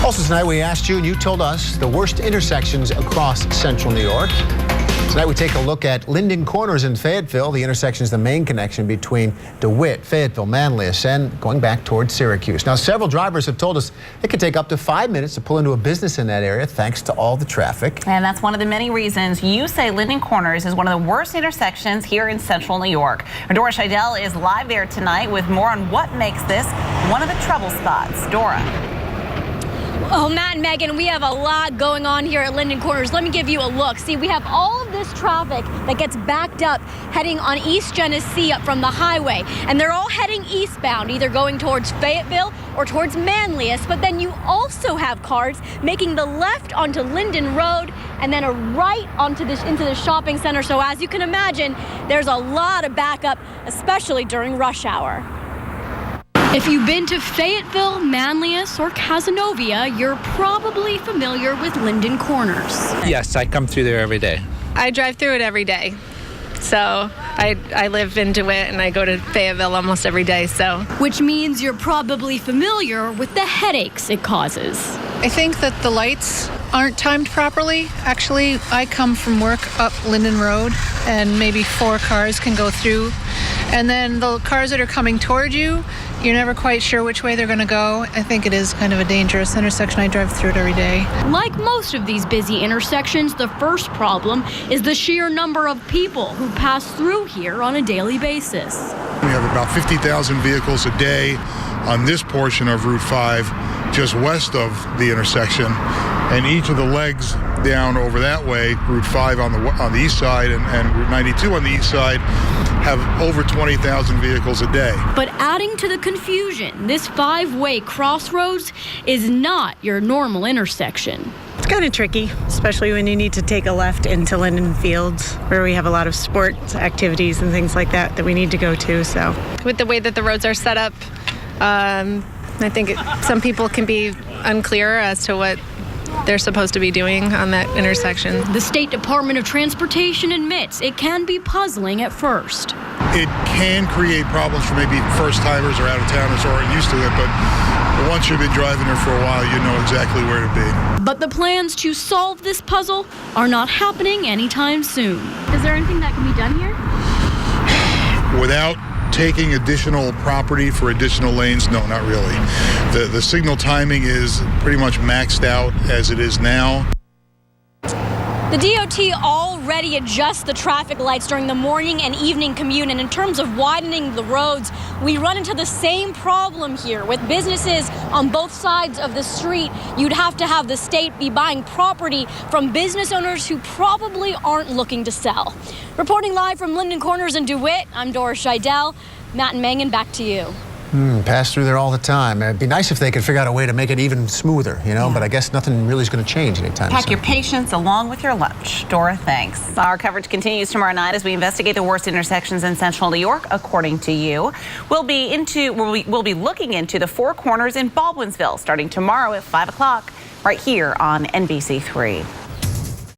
Also tonight we asked you and you told us the worst intersections across central New York. Tonight we take a look at Lyndon Corners in Fayetteville. The intersection is the main connection between Dewitt, Fayetteville, Manlius, and going back towards Syracuse. Now several drivers have told us it could take up to 5 minutes to pull into a business in that area thanks to all the traffic. And that's one of the many reasons you say Lyndon Corners is one of the worst intersections here in central New York. Dora Scheidel is live there tonight with more on what makes this one of the trouble spots. Dora. Oh, Matt and Megan, we have a lot going on here at Lyndon Corners. Let me give you a look. See, we have all of this traffic that gets backed up heading on East Genesee up from the highway. And they're all heading eastbound, either going towards Fayetteville or towards Manlius. But then you also have cars making the left onto Lyndon Road and then a right into the shopping center. So as you can imagine, there's a lot of backup, especially during rush hour. If you've been to Fayetteville, Manlius, or Cazenovia, you're probably familiar with Lyndon Corners. Yes, I come through there every day. I drive through it every day. So I live in Dewitt and I go to Fayetteville almost every day. So, which means you're probably familiar with the headaches it causes. I think that the lights aren't timed properly. Actually, I come from work up Lyndon Road and maybe 4 cars can go through. And then the cars that are coming toward you, you're never quite sure which way they're going to go. I think it is kind of a dangerous intersection. I drive through it every day. Like most of these busy intersections, the first problem is the sheer number of people who pass through here on a daily basis. We have about 50,000 vehicles a day on this portion of Route 5, just west of the intersection. And each of the legs down over that way, Route 5 on the east side and Route 92 on the east side, have over 20,000 vehicles a day. But adding to the confusion, this 5-way crossroads is not your normal intersection. It's kind of tricky, especially when you need to take a left into Lyndon Fields, where we have a lot of sports activities and things like that we need to go to. So, with the way that the roads are set up, I think some people can be unclear as to what they're supposed to be doing on that intersection. The State Department of Transportation admits it can be puzzling at first. It can create problems for maybe first-timers or out-of-towners who aren't used to it, but once you've been driving there for a while, you know exactly where to be. But the plans to solve this puzzle are not happening anytime soon. Is there anything that can be done here? Without taking additional property for additional lanes, no, not really. The signal timing is pretty much maxed out as it is now. The DOT already adjusts the traffic lights during the morning and evening commute, and in terms of widening the roads, we run into the same problem here. With businesses on both sides of the street, you'd have to have the state be buying property from business owners who probably aren't looking to sell. Reporting live from Lyndon Corners in Dewitt, I'm Dora Scheidel. Matt and Megan, back to you. Pass through there all the time. It'd be nice if they could figure out a way to make it even smoother, you know, but I guess nothing really is going to change anytime soon. Pack your patience along with your lunch. Dora, thanks. Our coverage continues tomorrow night as we investigate the worst intersections in central New York, according to you. We'll be looking into the 4 corners in Baldwinsville starting tomorrow at 5 o'clock right here on NBC3.